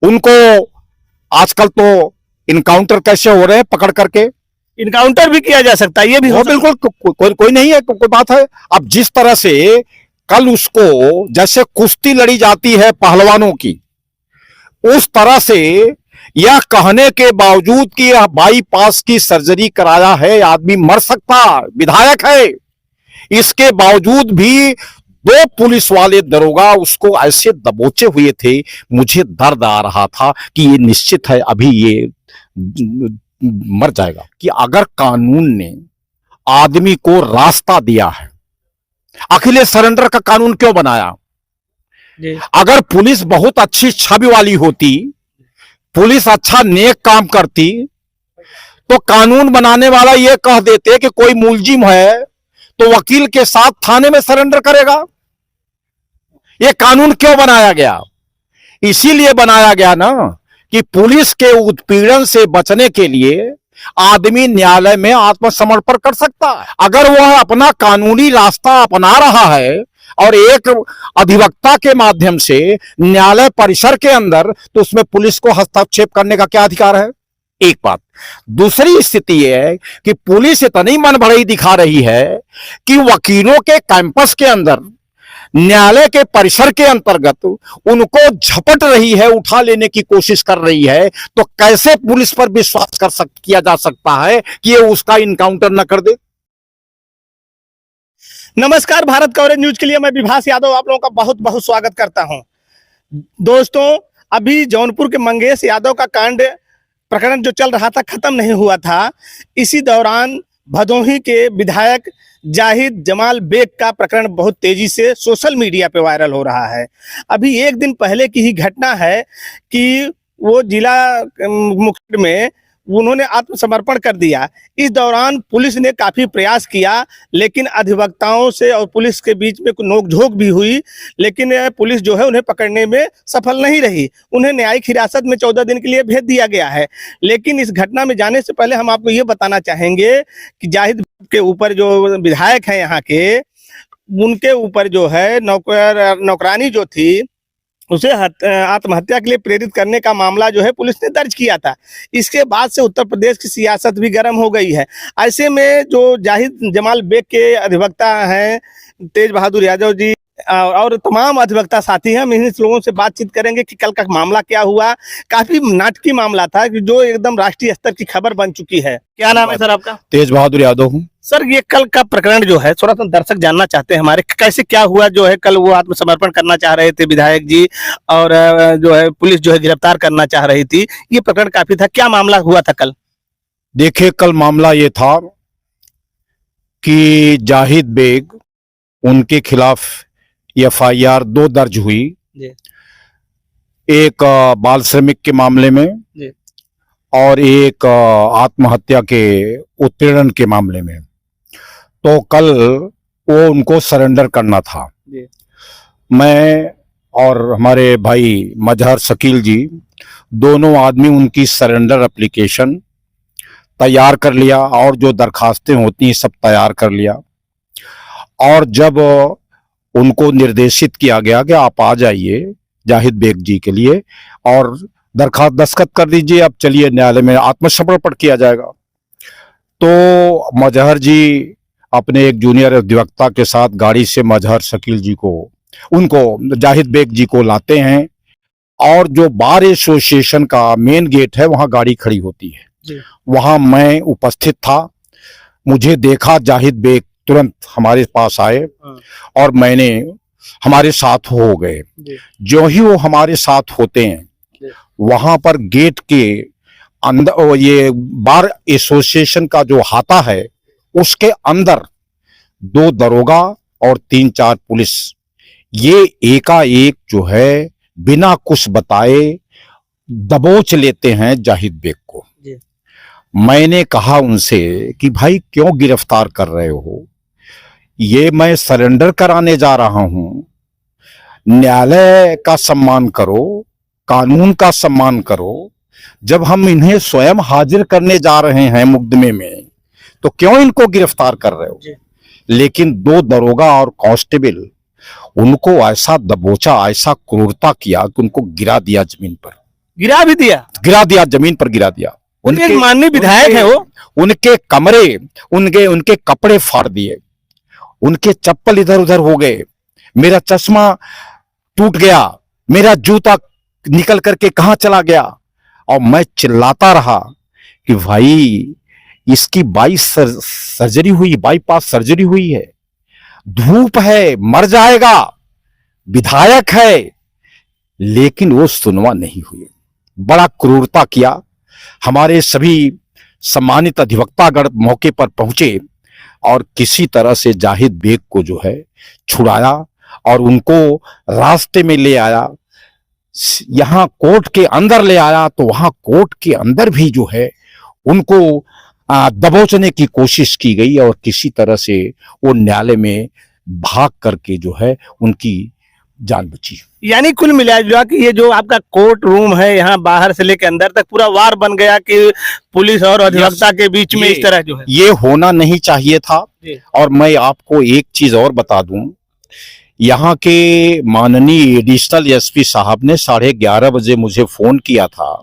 उनको आजकल तो इनकाउंटर कैसे हो रहे हैं, पकड़ करके इनकाउंटर भी किया जा सकता है, ये भी हो वो सकता है। बिल्कुल कोई नहीं है, कोई बात है। अब जिस तरह से कल उसको जैसे कुश्ती लड़ी जाती है पहलवानों की, उस तरह से यह कहने के बावजूद कि यह बाईपास की सर्जरी कराया है, आदमी मर सकता, विधायक है, इसके बावजूद भी दो पुलिस वाले दरोगा उसको ऐसे दबोचे हुए थे। मुझे दर्द आ रहा था कि ये निश्चित है अभी ये मर जाएगा। कि अगर कानून ने आदमी को रास्ता दिया है, आखिर सरेंडर का कानून क्यों बनाया? जी। अगर पुलिस बहुत अच्छी छवि वाली होती, पुलिस अच्छा नेक काम करती, तो कानून बनाने वाला यह कह देते कि कोई मुलजिम है तो वकील के साथ थाने में सरेंडर करेगा। यह कानून क्यों बनाया गया? इसीलिए बनाया गया ना कि पुलिस के उत्पीड़न से बचने के लिए आदमी न्यायालय में आत्मसमर्पण कर सकता है। अगर वह अपना कानूनी रास्ता अपना रहा है और एक अधिवक्ता के माध्यम से न्यायालय परिसर के अंदर, तो उसमें पुलिस को हस्तक्षेप करने का क्या अधिकार है? एक बात। दूसरी स्थिति यह है कि पुलिस इतनी मनभड़ई दिखा रही है कि वकीलों के कैंपस के अंदर, न्यायालय के परिसर के अंतर्गत उनको झपट रही है, उठा लेने की कोशिश कर रही है। तो कैसे पुलिस पर विश्वास किया जा सकता है कि ये उसका इनकाउंटर न कर दे? नमस्कार, भारत कवरेज न्यूज के लिए मैं विभास यादव आप लोगों का बहुत बहुत स्वागत करता हूं। दोस्तों, अभी जौनपुर के मंगेश यादव का कांड प्रकरण जो चल रहा था, खत्म नहीं हुआ था। इसी दौरान भदोही के विधायक जाहिद जमाल बेग का प्रकरण बहुत तेजी से सोशल मीडिया पे वायरल हो रहा है। अभी एक दिन पहले की ही घटना है कि वो जिला मुख्य में उन्होंने आत्मसमर्पण कर दिया। इस दौरान पुलिस ने काफी प्रयास किया, लेकिन अधिवक्ताओं से और पुलिस के बीच में नोकझोंक भी हुई, लेकिन पुलिस जो है उन्हें पकड़ने में सफल नहीं रही। उन्हें न्यायिक हिरासत में 14 दिन के लिए भेज दिया गया है। लेकिन इस घटना में जाने से पहले हम आपको ये बताना चाहेंगे कि जाहिद के ऊपर जो विधायक हैं यहाँ के, उनके ऊपर जो है नौकरानी जो थी, उसे आत्महत्या के लिए प्रेरित करने का मामला जो है पुलिस ने दर्ज किया था। इसके बाद से उत्तर प्रदेश की सियासत भी गर्म हो गई है। ऐसे में जो जाहिद जमाल बेग के अधिवक्ता हैं तेज बहादुर यादव जी और तमाम अधिवक्ता साथी हैं, हम इन लोगों से बातचीत करेंगे कि कल का मामला क्या हुआ। काफी नाटकीय मामला था कि जो एकदम राष्ट्रीय स्तर की खबर बन चुकी है। क्या नाम है सर आपका? तेज बहादुर यादव हूं सर, ये कल का प्रकरण जो है, थोड़ा सा दर्शक जानना चाहते हैं हमारे, कैसे क्या हुआ जो है। कल वो आत्मसमर्पण करना चाह रहे थे विधायक जी, और जो है पुलिस जो है गिरफ्तार करना चाह रही थी। ये प्रकरण काफी था, क्या मामला हुआ था कल? देखिए, कल मामला ये था कि जाहिद बेग, उनके खिलाफ FIR 2 दर्ज हुई। जी। एक बाल श्रमिक के मामले में जी। और एक आत्महत्या के उत्पीड़न के मामले में। तो कल वो उनको सरेंडर करना था। जी। मैं और हमारे भाई मजहर शकील जी, दोनों आदमी उनकी सरेंडर एप्लीकेशन तैयार कर लिया और जो दरखास्तें होती हैं सब तैयार कर लिया। और जब उनको निर्देशित किया गया कि आप आ जाइए जाहिद बेग जी के लिए और दरखास्त दस्तखत कर दीजिए, अब चलिए न्यायालय में आत्मसमर्पण किया जाएगा। तो मजहर जी अपने एक जूनियर अधिवक्ता के साथ गाड़ी से मजहर शकील जी को, उनको जाहिद बेग जी को लाते हैं, और जो बार एसोसिएशन का मेन गेट है वहां गाड़ी खड़ी होती है। वहां मैं उपस्थित था। मुझे देखा, जाहिद बेग तुरंत हमारे पास आए और मैंने, हमारे साथ हो गए। जो ही वो हमारे साथ होते हैं, वहां पर गेट के अंदर ये बार एसोसिएशन का जो हाता है, उसके अंदर 2 दरोगा और 3-4 पुलिस, ये एकाएक जो है बिना कुछ बताए दबोच लेते हैं जाहिद बेग को। मैंने कहा उनसे कि भाई क्यों गिरफ्तार कर रहे हो? ये मैं सरेंडर कराने जा रहा हूं। न्यायालय का सम्मान करो, कानून का सम्मान करो। जब हम इन्हें स्वयं हाजिर करने जा रहे हैं मुकदमे में, तो क्यों इनको गिरफ्तार कर रहे हो? लेकिन 2 दरोगा और कांस्टेबल उनको ऐसा दबोचा, ऐसा क्रूरता किया कि उनको गिरा दिया जमीन पर। गिरा भी दिया। गिरा दिया, जमीन पर गिरा दिया। एक माननीय विधायक है वो। उनके कमरे, उनके कपड़े फाड़ दिए, उनके चप्पल इधर उधर हो गए, मेरा चश्मा टूट गया, मेरा जूता निकल करके कहां चला गया। और मैं चिल्लाता रहा कि भाई इसकी सर्जरी हुई, बाईपास सर्जरी हुई है, धूप है, मर जाएगा, विधायक है। लेकिन वो सुनवा नहीं हुई। बड़ा क्रूरता किया। हमारे सभी सम्मानित अधिवक्तागण मौके पर पहुंचे और किसी तरह से जाहिद बेग को जो है छुड़ाया और उनको रास्ते में ले आया, यहां कोर्ट के अंदर ले आया। तो वहां कोर्ट के अंदर भी जो है उनको दबोचने की कोशिश की गई और किसी तरह से वो न्यायालय में भाग करके जो है उनकी जान बची। यानी कुल मिला जुला कि ये जो आपका कोर्ट रूम है, यहाँ बाहर से लेकर अंदर तक पूरा वार बन गया कि पुलिस और अधिवक्ता के बीच में इस तरह जो है ये होना नहीं चाहिए था। और मैं आपको एक चीज और बता दूं, यहाँ के माननीय एडिशनल एसपी साहब ने 11:30 बजे मुझे फोन किया था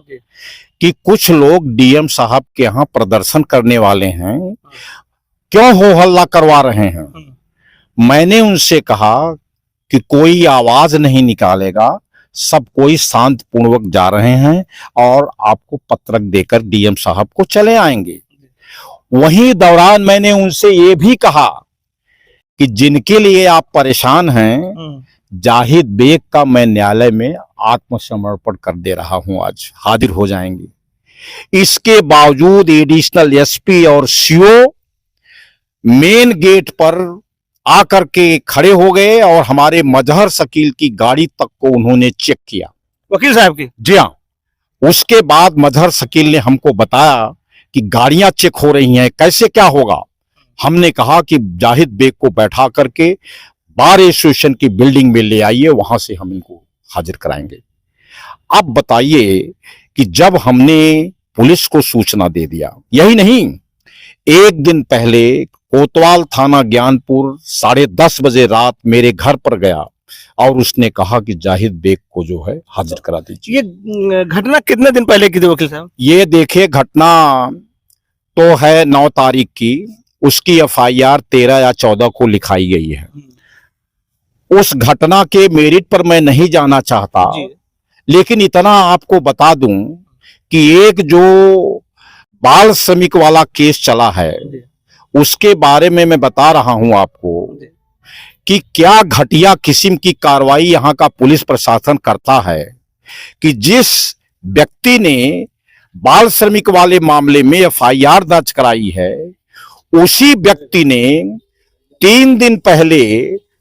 कि कुछ लोग डीएम साहब के यहाँ प्रदर्शन करने वाले हैं, क्यों हो हल्ला करवा रहे हैं। मैंने उनसे कहा कि कोई आवाज नहीं निकालेगा, सब कोई शांत पूर्वक जा रहे हैं और आपको पत्रक देकर डीएम साहब को चले आएंगे। वहीं दौरान मैंने उनसे ये भी कहा कि जिनके लिए आप परेशान हैं, जाहिद बेग का मैं न्यायालय में आत्मसमर्पण कर दे रहा हूं, आज हाजिर हो जाएंगे। इसके बावजूद एडिशनल एसपी और सीओ मेन गेट पर आकर के खड़े हो गए और हमारे मजहर शकील की गाड़ी तक को उन्होंने चेक किया, वकील साहब की। जी हाँ। उसके बाद मजहर शकील ने हमको बताया कि गाड़ियां चेक हो रही हैं, कैसे क्या होगा। हमने कहा कि जाहिद बेग को बैठा करके बार एसोसिएशन की बिल्डिंग में ले आइए, वहां से हम इनको हाजिर कराएंगे। अब बताइए कि जब हमने पुलिस को सूचना दे दिया, यही नहीं, एक दिन पहले कोतवाल थाना ज्ञानपुर 10:30 बजे रात मेरे घर पर गया और उसने कहा कि जाहिद बेग को जो है हाजिर करा दीजिए। ये घटना कितने दिन पहले की थी वकील साहब? ये देखिए, घटना तो है 9 तारीख की, उसकी एफआईआर 13 या 14 को लिखाई गई है। उस घटना के मेरिट पर मैं नहीं जाना चाहता, लेकिन इतना आपको बता दूं कि एक जो बाल श्रमिक वाला केस चला है उसके बारे में मैं बता रहा हूं आपको कि क्या घटिया किस्म की कार्रवाई यहां का पुलिस प्रशासन करता है कि जिस व्यक्ति ने बाल श्रमिक वाले मामले में एफआईआर दर्ज कराई है, उसी व्यक्ति ने 3 दिन पहले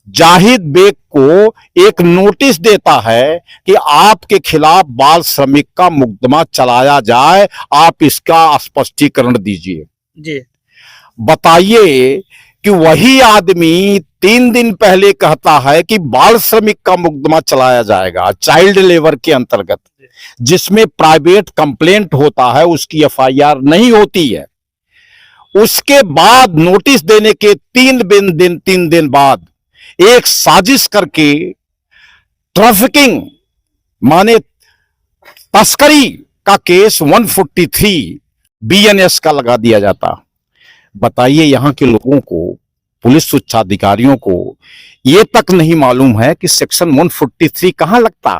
जाहिद बेग को एक नोटिस देता है कि आपके खिलाफ बाल श्रमिक का मुकदमा चलाया जाए, आप इसका स्पष्टीकरण दीजिए। जी बताइए कि वही आदमी 3 दिन पहले कहता है कि बाल श्रमिक का मुकदमा चलाया जाएगा चाइल्ड लेबर के अंतर्गत, जिसमें प्राइवेट कंप्लेंट होता है, उसकी एफआईआर नहीं होती है। उसके बाद नोटिस देने के 3 दिन बाद एक साजिश करके ट्रैफिकिंग माने तस्करी का केस 143 बीएनएस का लगा दिया जाता। बताइए, यहां के लोगों को, पुलिस उच्चाधिकारियों को यह तक नहीं मालूम है कि सेक्शन 143 कहां लगता।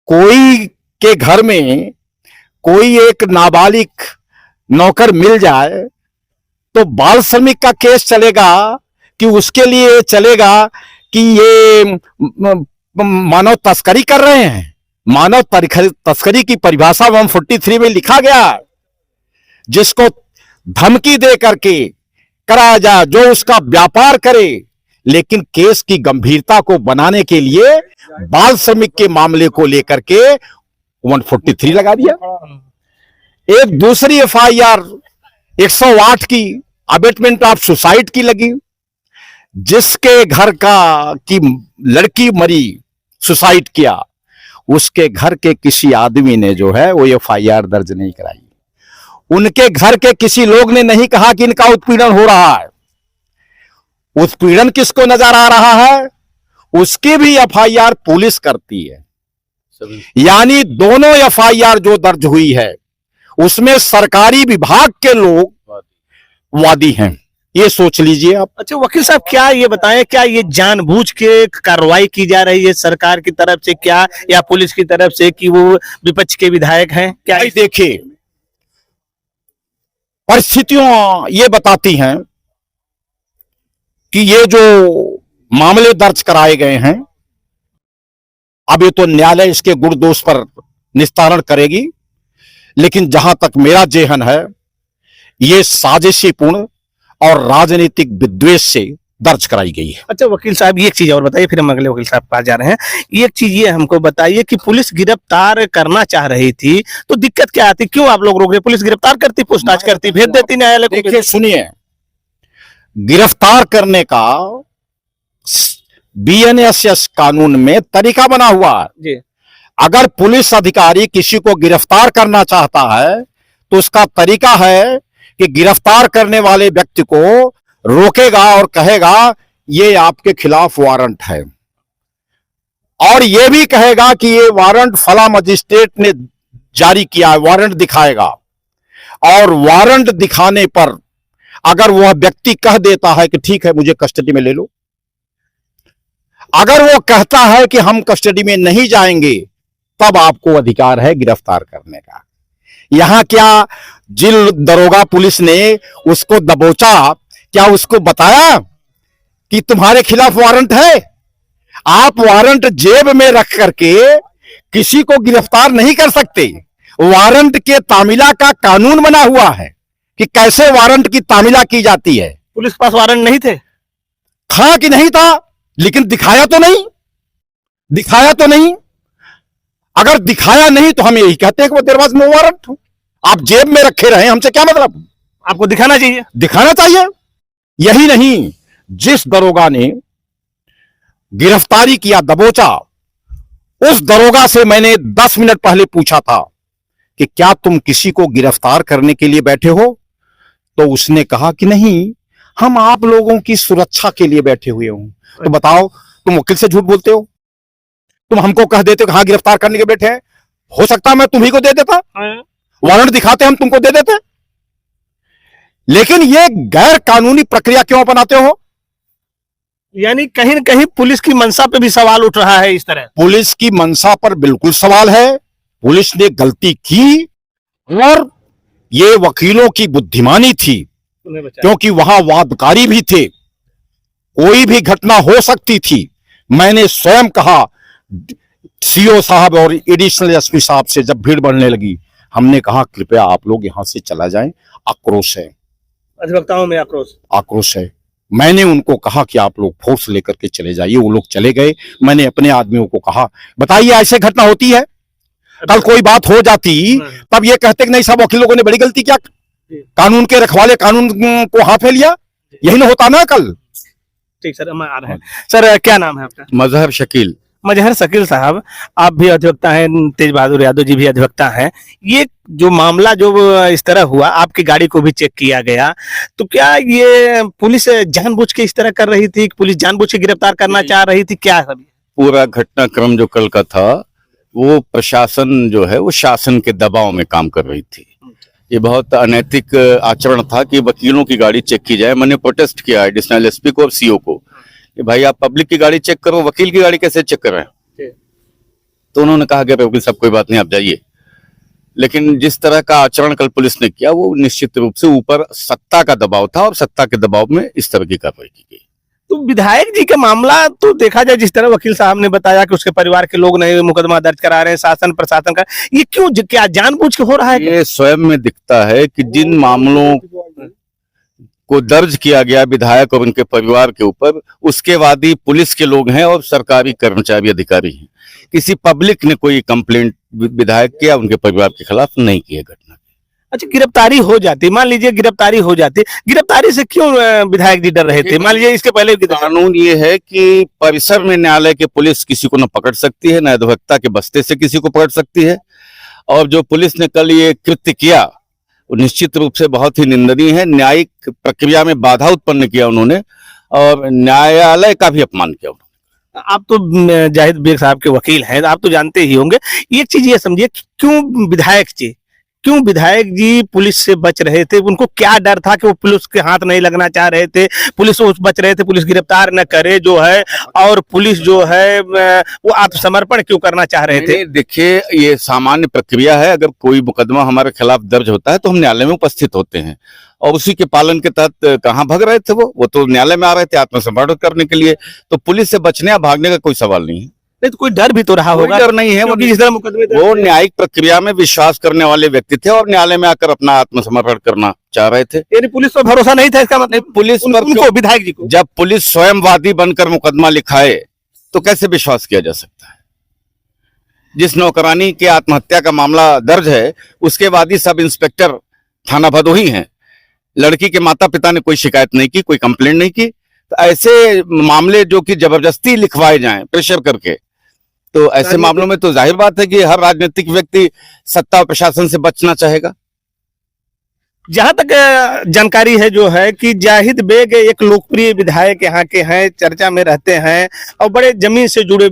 कोई के घर में कोई एक नाबालिग नौकर मिल जाए तो बाल श्रमिक का केस चलेगा कि उसके लिए चलेगा कि ये मानव तस्करी कर रहे हैं। मानव तस्करी की परिभाषा 143 में लिखा गया, जिसको धमकी दे करके कराया जाए, जो उसका व्यापार करे। लेकिन केस की गंभीरता को बनाने के लिए बाल श्रमिक के मामले को लेकर के 143 लगा दिया। एक दूसरी एफआईआर 108 की अबेटमेंट ऑफ सुसाइड की लगी, जिसके घर की लड़की मरी, सुसाइड किया, उसके घर के किसी आदमी ने जो है वो एफआईआर दर्ज नहीं कराई। उनके घर के किसी लोग ने नहीं कहा कि इनका उत्पीड़न हो रहा है। उत्पीड़न किसको नजर आ रहा है, उसकी भी एफआईआर पुलिस करती है। यानी दोनों एफआईआर जो दर्ज हुई है उसमें सरकारी विभाग के लोग वादी हैं, ये सोच लीजिए आप। अच्छा वकील साहब, क्या ये बताएं, क्या ये जानबूझ के कार्रवाई की जा रही है सरकार की तरफ से क्या, या पुलिस की तरफ से, कि वो विपक्ष के विधायक हैं क्या? भाई देखिए, परिस्थितियां ये बताती हैं कि ये जो मामले दर्ज कराए गए हैं, अब ये तो न्यायालय इसके गुण दोष पर निस्तारण करेगी, लेकिन जहां तक मेरा जेहन है, ये साजिशीपूर्ण और राजनीतिक विद्वेष से दर्ज कराई गई है। अच्छा वकील साहब, ये एक चीज और बताइए, फिर हम अगले वकील साहब के पास जा रहे हैं। एक चीज ये हमको बताइए कि पुलिस गिरफ्तार करना चाह रही थी, तो दिक्कत क्या आती, क्यों आप लोग रोक रहे? पुलिस गिरफ्तार करती, पूछताछ करती, भेज देती न्यायालय को। देखिए सुनिए, गिरफ्तार करने का बीएनएसएस कानून में तरीका बना हुआ है जी। अगर पुलिस अधिकारी किसी को गिरफ्तार करना चाहता है तो उसका तरीका है कि गिरफ्तार करने वाले व्यक्ति को रोकेगा और कहेगा ये आपके खिलाफ वारंट है, और ये भी कहेगा कि ये वारंट फला मजिस्ट्रेट ने जारी किया है, वारंट दिखाएगा, और वारंट दिखाने पर अगर वह व्यक्ति कह देता है कि ठीक है मुझे कस्टडी में ले लो, अगर वो कहता है कि हम कस्टडी में नहीं जाएंगे, तब आपको अधिकार है गिरफ्तार करने का। यहां क्या जिल दरोगा पुलिस ने उसको दबोचा, क्या उसको बताया कि तुम्हारे खिलाफ वारंट है? आप वारंट जेब में रख करके किसी को गिरफ्तार नहीं कर सकते। वारंट के तामीला का कानून बना हुआ है कि कैसे वारंट की तामीला की जाती है। पुलिस के पास वारंट नहीं थे? था कि नहीं था, लेकिन दिखाया तो नहीं, दिखाया तो नहीं। अगर दिखाया नहीं तो हम यही कहते हैं कि वो तेरे पास नो वारंट, आप जेब में रखे रहे, हमसे क्या मतलब? आपको दिखाना चाहिए। दिखाना चाहिए। यही नहीं, जिस दरोगा ने गिरफ्तारी किया, दबोचा, उस दरोगा से मैंने 10 मिनट पहले पूछा था कि क्या तुम किसी को गिरफ्तार करने के लिए बैठे हो? तो उसने कहा कि नहीं, हम आप लोगों की सुरक्षा के लिए बैठे हुए हूं। तो बताओ, तुम वकील से झूठ बोलते हो? तुम हमको कह देते हो कि हाँ गिरफ्तार करने के बैठे हैं, हो सकता है मैं तुम्ही को दे देता, वारंट दिखाते हम तुमको दे देते, लेकिन ये गैर कानूनी प्रक्रिया क्यों अपनाते हो? यानी कहीं न कहीं पुलिस की मंशा पे भी सवाल उठ रहा है इस तरह। पुलिस की मंशा पर बिल्कुल सवाल है। पुलिस ने गलती की और ये वकीलों की बुद्धिमानी थी, क्योंकि वहां वादकारी भी थे, कोई भी घटना हो सकती थी। मैंने स्वयं कहा सीओ साहब और एडिशनल एसपी साहब से, जब भीड़ बढ़ने लगी, हमने कहा कृपया आप लोग यहां से चला जाएं, आक्रोश है, अधिवक्ताओं में आक्रोश है। मैंने उनको कहा कि आप लोग फोर्स लेकर के चले जाइए, वो लोग चले गए। मैंने अपने आदमियों को कहा, बताइए ऐसे घटना होती है? कल कोई बात हो जाती तब ये कहते कि नहीं सब वकील लोगों ने बड़ी गलती किया, कानून के रखवाले कानून को हाथ में लिया, यही ना होता ना कल। ठीक सर, हम आ रहे हैं। सर क्या नाम है आपका? मजहर शकील। मजहर शकील साहब, आप भी अधिवक्ता हैं, तेज बहादुर यादव जी भी अधिवक्ता हैं। ये जो मामला जो इस तरह हुआ, आपकी गाड़ी को भी चेक किया गया, तो क्या ये पुलिस जानबूझ के इस तरह कर रही थी? पुलिस जानबूझ के गिरफ्तार करना चाह रही थी क्या? सब पूरा घटनाक्रम जो कल का था, वो प्रशासन जो है वो शासन के दबाव में काम कर रही थी। ये बहुत अनैतिक आचरण था कि वकीलों की गाड़ी चेक की जाए। मैंने प्रोटेस्ट किया एडिशनल एसपी को और सीओ को कि भाई आप पब्लिक की गाड़ी चेक करो, वकील की गाड़ी कैसे चेक कर रहे हैं? तो उन्होंने कहा कि वकील साहब कोई बात नहीं, आप जाइए। लेकिन जिस तरह का आचरण कल पुलिस ने किया, वो निश्चित रूप से ऊपर सत्ता का दबाव था, और सत्ता के दबाव में इस तरह की कार्रवाई की गई। तो विधायक जी का मामला तो देखा जाए, जिस तरह वकील साहब ने बताया कि उसके परिवार के लोग नहीं मुकदमा दर्ज करा रहे हैं, शासन प्रशासन का, ये क्यों, क्या जानबूझ के हो रहा है? ये स्वयं में दिखता है कि जिन मामलों को दर्ज किया गया विधायक और उनके परिवार के ऊपर, उसके वादी पुलिस के लोग हैं और सरकारी कर्मचारी अधिकारी हैं। किसी पब्लिक ने कोई कंप्लेंट विधायक के या उनके परिवार के खिलाफ नहीं की है घटना। अच्छा, गिरफ्तारी हो जाती, मान लीजिए गिरफ्तारी हो जाती, गिरफ्तारी से क्यों विधायक जी डर रहे थे? मान लीजिए इसके पहले कानून ये है कि परिसर में न्यायालय के पुलिस किसी को न पकड़ सकती है, न अधिवक्ता के बस्ते से किसी को पकड़ सकती है। और जो पुलिस ने कल ये कृत्य किया, वो निश्चित रूप से बहुत ही निंदनीय है। न्यायिक प्रक्रिया में बाधा उत्पन्न किया उन्होंने, और न्यायालय का भी अपमान किया उन्होंने। आप तो जाहिद बेग साहब के वकील हैं, आप तो जानते ही होंगे। एक चीज ये समझिए कि क्यों विधायक जी पुलिस से बच रहे थे? उनको क्या डर था कि वो पुलिस के हाथ नहीं लगना चाह रहे थे, पुलिस से बच रहे थे, पुलिस गिरफ्तार न करे जो है, और पुलिस जो है वो आत्मसमर्पण क्यों करना चाह रहे थे? नहीं, देखिए, ये सामान्य प्रक्रिया है। अगर कोई मुकदमा हमारे खिलाफ दर्ज होता है तो हम न्यायालय में उपस्थित होते हैं, और उसी के पालन के तहत कहाँ भाग रहे थे वो तो न्यायालय में आ रहे थे आत्मसमर्पण करने के लिए। तो पुलिस से बचने या भागने का कोई सवाल नहीं है। नहीं तो कोई डर भी तो रहा कोई होगा। डर नहीं है। क्योंकि जिस तरह मुकदमे वो न्यायिक प्रक्रिया में विश्वास करने वाले व्यक्ति थे और न्यायालय में आकर अपना आत्मसमर्पण करना चाह रहे थे। यानी पुलिस पर भरोसा नहीं था, इसका मतलब पुलिस पर उनको, विधायक जी को। जब पुलिस स्वयं वादी बनकर मुकदमा लिखाए तो कैसे विश्वास किया जा सकता है? जिस नौकरानी के आत्महत्या का मामला दर्ज है उसके वादी सब इंस्पेक्टर थाना भदोही हैं। लड़की के माता पिता ने कोई शिकायत नहीं की, कोई कंप्लेंट नहीं की। तो ऐसे मामले जो कि जबरदस्ती लिखवाए जाएं प्रेशर करके, तो ऐसे मामलों में तो जाहिर बात है कि हर राजनीतिक व्यक्ति सत्ता और प्रशासन से बचना चाहेगा। जहां तक जानकारी है जो है कि जाहिद बेग एक लोकप्रिय विधायक यहाँ के हैं, चर्चा में रहते हैं और बड़े जमीन से जुड़े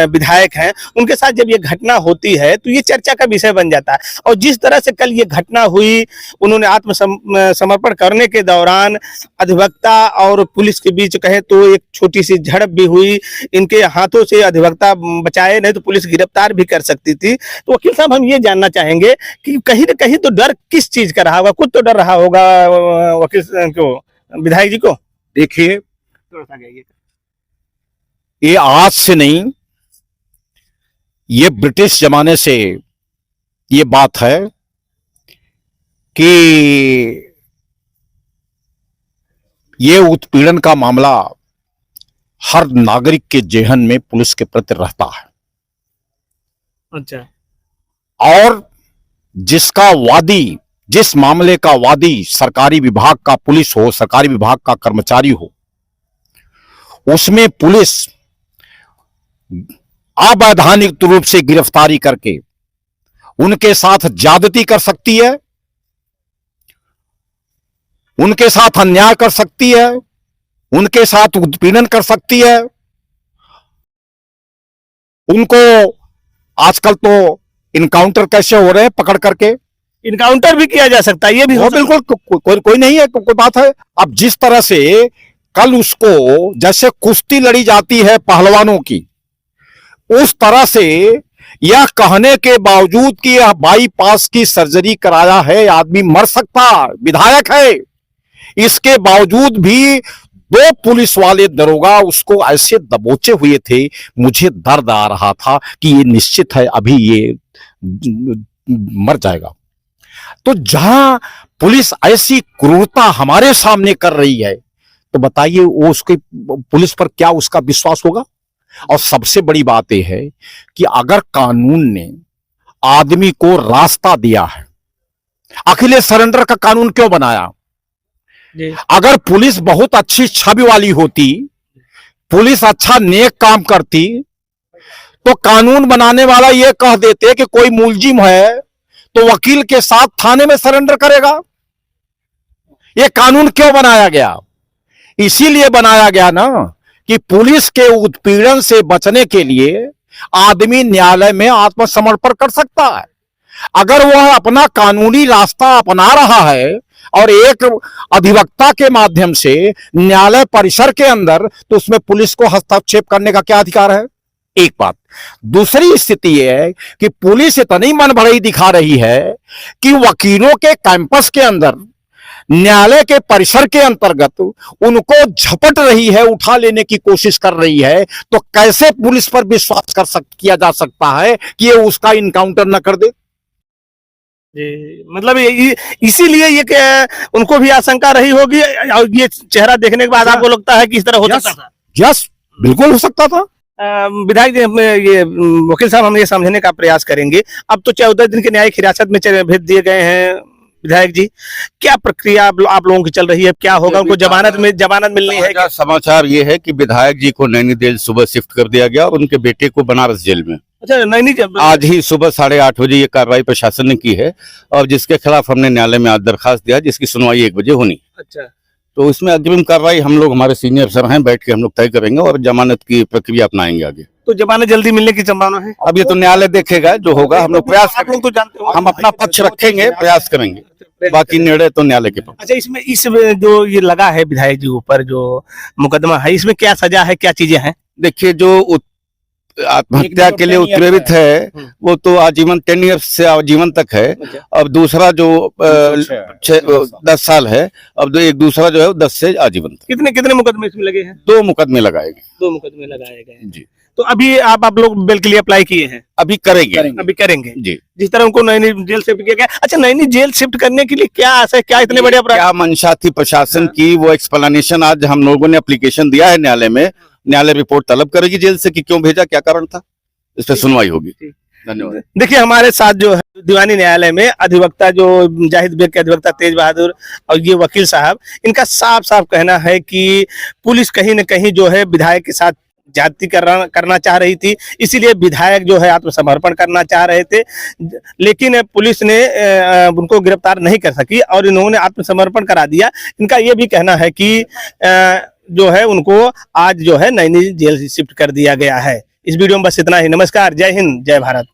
विधायक हैं। उनके साथ जब ये घटना होती है तो ये चर्चा का विषय बन जाता है। और जिस तरह से कल ये घटना हुई, उन्होंने आत्मसमर्पण करने के दौरान अधिवक्ता और पुलिस के बीच कहे तो एक छोटी सी झड़प भी हुई। इनके हाथों से अधिवक्ता बचाए, नहीं तो पुलिस गिरफ्तार भी कर सकती थी। तो वकील साहब, हम ये जानना चाहेंगे कि कहीं न कहीं तो डर किस चीज का रहा होगा? कुछ तो डर रहा होगा वकील को, विधायक जी को। देखिए, ये आज से नहीं, ये ब्रिटिश जमाने से ये बात है कि ये उत्पीड़न का मामला हर नागरिक के जेहन में पुलिस के प्रति रहता है। अच्छा। और जिसका वादी, जिस मामले का वादी सरकारी विभाग का पुलिस हो, सरकारी विभाग का कर्मचारी हो, उसमें पुलिस अवैधानिक रूप से गिरफ्तारी करके उनके साथ ज्यादती कर सकती है, उनके साथ अन्याय कर सकती है, उनके साथ उत्पीड़न कर सकती है। उनको आजकल तो इनकाउंटर कैसे हो रहे हैं, पकड़ करके इनकाउंटर भी किया जा सकता है, ये भी हो बिल्कुल कोई नहीं है, कोई बात है। अब जिस तरह से कल उसको जैसे कुश्ती लड़ी जाती है पहलवानों की, उस तरह से यह कहने के बावजूद कि यह बाईपास की सर्जरी कराया है, आदमी मर सकता, विधायक है, इसके बावजूद भी दो पुलिस वाले दरोगा उसको ऐसे दबोचे हुए थे। मुझे दर्द आ रहा था कि ये निश्चित है अभी ये मर जाएगा। तो जहां पुलिस ऐसी क्रूरता हमारे सामने कर रही है, तो बताइए वो उसके पुलिस पर क्या उसका विश्वास होगा? और सबसे बड़ी बात यह है कि अगर कानून ने आदमी को रास्ता दिया है, आखिर ये सरेंडर का कानून क्यों बनाया? अगर पुलिस बहुत अच्छी छवि वाली होती, पुलिस अच्छा नेक काम करती, तो कानून बनाने वाला ये कह देते कि कोई मुलजिम है तो वकील के साथ थाने में सरेंडर करेगा। ये कानून क्यों बनाया गया? इसीलिए बनाया गया ना कि पुलिस के उत्पीड़न से बचने के लिए आदमी न्यायालय में आत्मसमर्पण कर सकता है। अगर वह अपना कानूनी रास्ता अपना रहा है और एक अधिवक्ता के माध्यम से न्यायालय परिसर के अंदर, तो उसमें पुलिस को हस्तक्षेप करने का क्या अधिकार है? एक बात। दूसरी स्थिति यह है कि पुलिस इतनी मनभड़ई दिखा रही है कि वकीलों के कैंपस के अंदर, न्यायालय के परिसर के अंतर्गत उनको झपट रही है, उठा लेने की कोशिश कर रही है। तो कैसे पुलिस पर विश्वास किया जा सकता है कि ये उसका इनकाउंटर न कर दे? मतलब इसीलिए ये उनको भी आशंका रही होगी, और ये चेहरा देखने के बाद आपको लगता है कि इस तरह हो सकता था? यस, बिल्कुल हो सकता था। विधायक जी, ये वकील साहब, हम ये समझने का प्रयास करेंगे। अब तो 14 दिन की न्यायिक हिरासत में भेज दिए गए हैं विधायक जी, क्या प्रक्रिया आप लोगों की चल रही है? क्या होगा? उनको जमानत मिलनी है? समाचार ये है कि विधायक जी को नैनीताल सुबह शिफ्ट कर दिया गया और उनके बेटे को बनारस जेल में। अच्छा, नैनीताल आज ही सुबह 8:30 बजे ये कार्रवाई प्रशासन ने की है, और जिसके खिलाफ हमने न्यायालय में आज दरखास्त दिया, जिसकी सुनवाई 1 बजे होनी। अच्छा। तो इसमें अग्रिम कार्रवाई हम लोग, हमारे सीनियर अफसर हैं, बैठ के हम लोग तय करेंगे और जमानत की प्रक्रिया अपनाएंगे आगे। तो जमानत जल्दी मिलने की संभावना है? अब ये तो न्यायालय देखेगा जो होगा, हम लोग प्रयास आप लोग तो जानते हो, हम अपना पक्ष रखेंगे, प्रयास करेंगे, बाकी निर्णय तो न्यायालय के पक्ष। अच्छा, इसमें इस जो ये लगा है विधायक जी ऊपर जो मुकदमा है, इसमें क्या सजा है, क्या चीजें हैं? देखिए, जो आत्महत्या के लिए उत्प्रेरित है वो तो आजीवन 10 ईयर्स से आजीवन तक है। अब दूसरा जो 10 साल है, अब एक दूसरा जो है वो 10 से आजीवन तक। कितने कितने मुकदमे इसमें लगे हैं? 2 मुकदमे लगाए गए। 2 मुकदमे लगाए गए हैं जी, तो अभी आप लोग बेल के लिए अप्लाई किए हैं? अभी करेंगे। अभी करेंगे जी, जिस तरह उनको नैनी जेल शिफ्ट किया गया। अच्छा, नैनी जेल शिफ्ट करने के लिए क्या आशा, क्या इतने बड़े अपराध? क्या मंशा थी प्रशासन की, वो एक्सप्लेनेशन आज हम लोगों ने एप्लीकेशन दिया है न्यायालय में, न्यायालय रिपोर्ट तलब करेगी जेल से कि क्यों भेजा, क्या कारण था, इस पर सुनवाई होगी। धन्यवाद। देखिए, हमारे साथ जो है दीवानी न्यायालय में अधिवक्ता जो जाहिद बेग के अधिवक्ता तेज बहादुर और ये वकील साहब, इनका साफ साफ कहना है कि पुलिस कहीं न कहीं जो है विधायक के साथ ज्यादती करना चाह रही थी, इसीलिए विधायक जो है आत्मसमर्पण करना चाह रहे थे, लेकिन पुलिस ने उनको गिरफ्तार नहीं कर सकी और इन्होंने आत्मसमर्पण करा दिया। इनका ये भी कहना है कि जो है उनको आज जो है नैनी जेल शिफ्ट कर दिया गया है। इस वीडियो में बस इतना ही। नमस्कार, जय हिंद, जय भारत।